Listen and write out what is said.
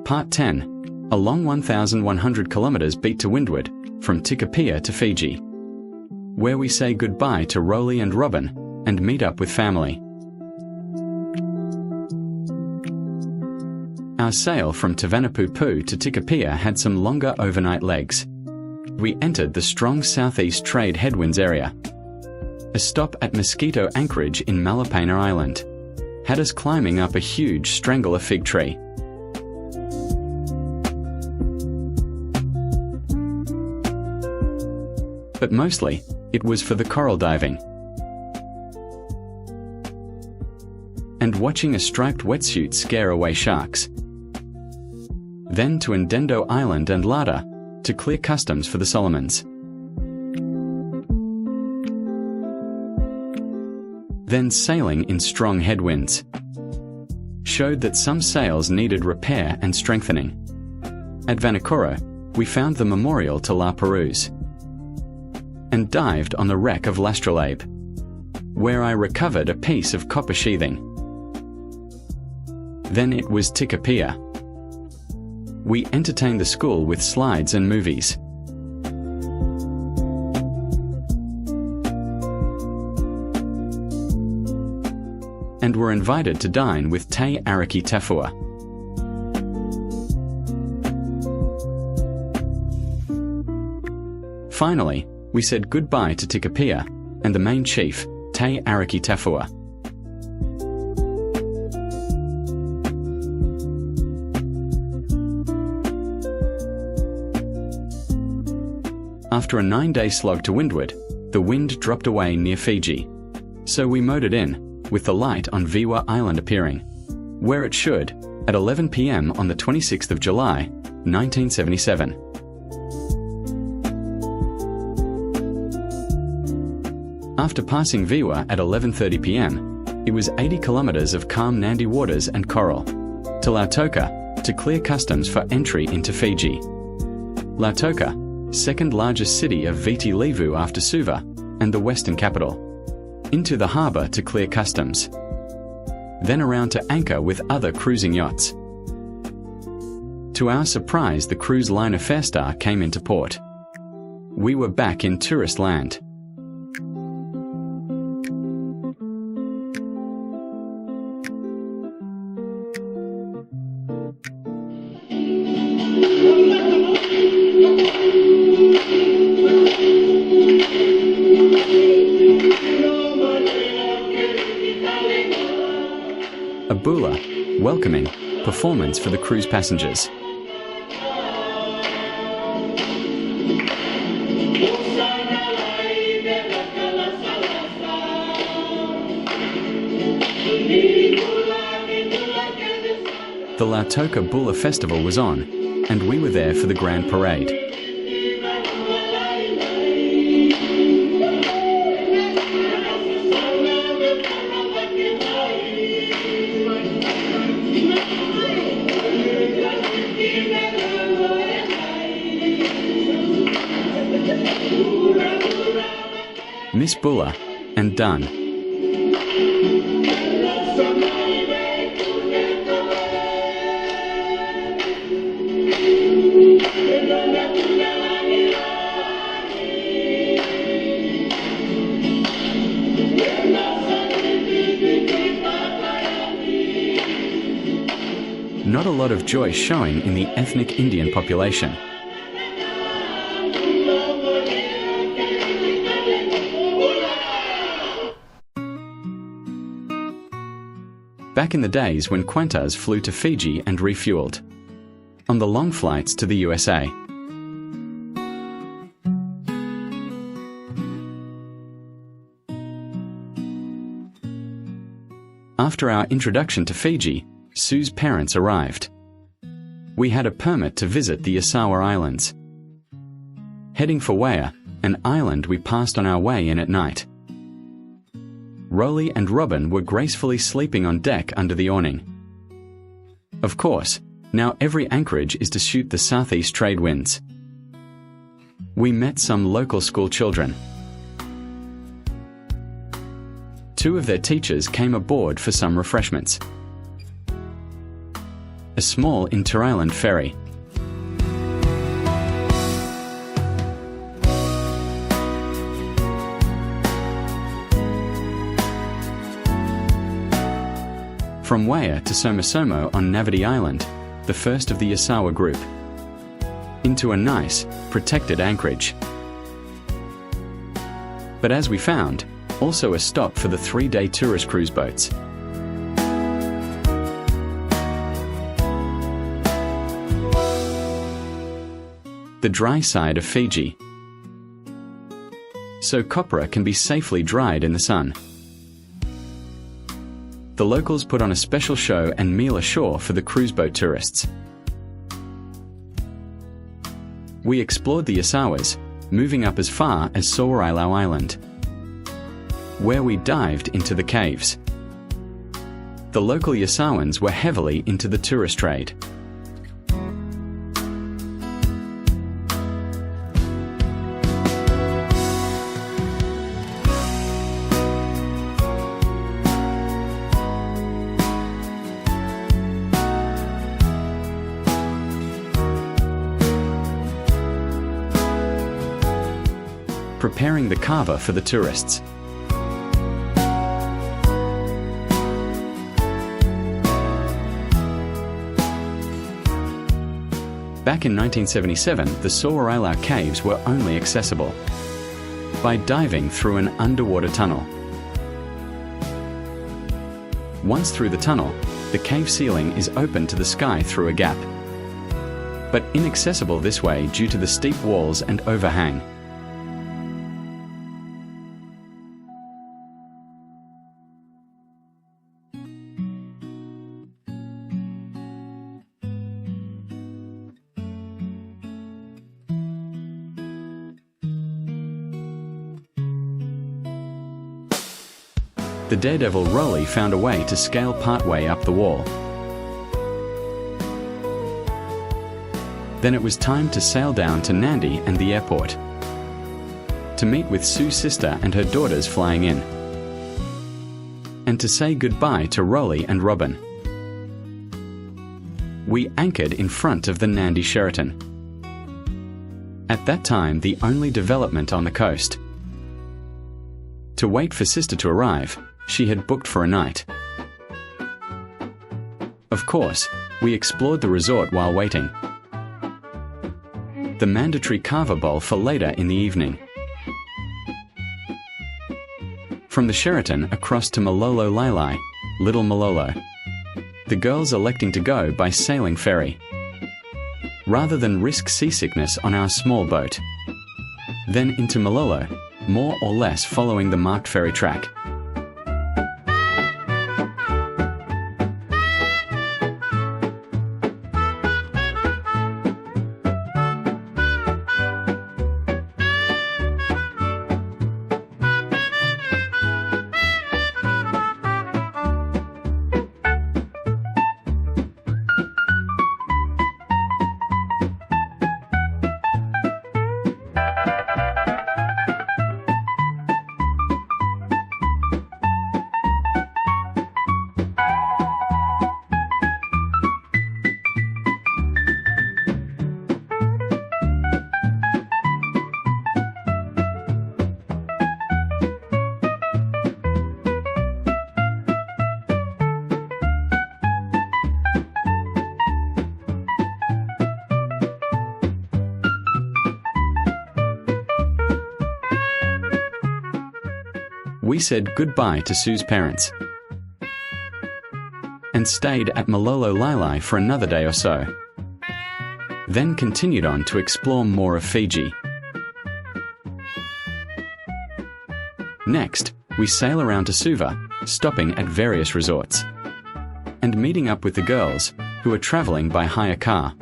Part 10, a long 1,100 kilometers beat to windward, from Tikopia to Fiji, where we say goodbye to Rolly and Robin, and meet up with family. Our sail from Tavanapupū to Tikopia had some longer overnight legs. We entered the strong southeast trade headwinds area. A stop at Mosquito Anchorage in Malolo Island had us climbing up a huge strangler fig tree. But mostly, it was for the coral diving and watching a striped wetsuit scare away sharks. Then to Ndendo Island and Lada to clear customs for the Solomons. Then sailing in strong headwinds showed that some sails needed repair and strengthening. At Vanikoro, we found the memorial to La Perouse and dived on the wreck of L'Astrolabe, where I recovered a piece of copper sheathing. Then it was Tikopia. We entertained the school with slides and movies. And were invited to dine with Te Ariki Tafua. Finally, we said goodbye to Tikopia and the main chief, Te Ariki Tafua. After a 9-day slog to windward, the wind dropped away near Fiji, so we motored in, with the light on Yasawa Island appearing, where it should, at 11 p.m. on the 26th of July, 1977. After passing Yasawa at 11:30 p.m., it was 80 kilometers of calm Nandi waters and coral, to Lautoka, to clear customs for entry into Fiji. Lautoka, second largest city of Viti Levu after Suva, and the western capital. Into the harbour to clear customs. Then around to anchor with other cruising yachts. To our surprise, the cruise liner Fairstar came into port. We were back in tourist land. A bula, welcoming, performance for the cruise passengers. The Lautoka Bula Festival was on, and we were there for the grand parade. Miss Bula, and done. Not a lot of joy showing in the ethnic Indian population. Back in the days when Qantas flew to Fiji and refueled, on the long flights to the USA. After our introduction to Fiji, Sue's parents arrived. We had a permit to visit the Yasawa Islands. Heading for Wea, an island we passed on our way in at night. Rolly and Robin were gracefully sleeping on deck under the awning. Of course, now every anchorage is to shoot the southeast trade winds. We met some local school children. 2 of their teachers came aboard for some refreshments. a small inter-island ferry. From Waya to Somosomo on Navidi Island, the first of the Yasawa group, into a nice, protected anchorage. But as we found, also a stop for the 3-day tourist cruise boats. The dry side of Fiji, so copra can be safely dried in the sun. The locals put on a special show and meal ashore for the cruise boat tourists. We explored the Yasawas, moving up as far as Sawa-i-Lau Island, where we dived into the caves. The local Yasawans were heavily into the tourist trade. Preparing the kava for the tourists. Back in 1977, the Sawa-i-Lau caves were only accessible by diving through an underwater tunnel. Once through the tunnel, the cave ceiling is open to the sky through a gap, but inaccessible this way due to the steep walls and overhang. The daredevil Rolly found a way to scale partway up the wall. Then it was time to sail down to Nandi and the airport to meet with Sue's sister and her daughters flying in, and to say goodbye to Rolly and Robin. We anchored in front of the Nandi Sheraton, at that time the only development on the coast. To wait for sister to arrive, she had booked for a night. Of course, we explored the resort while waiting. The mandatory kava bowl for later in the evening. From the Sheraton across to Malolo Lailai, Little Malolo. The girls electing to go by sailing ferry, rather than risk seasickness on our small boat. Then into Malolo, more or less following the marked ferry track. We said goodbye to Sue's parents and stayed at Malolo Lailai for another day or so, then continued on to explore more of Fiji. Next, we sail around to Suva, stopping at various resorts and meeting up with the girls who are traveling by hire car.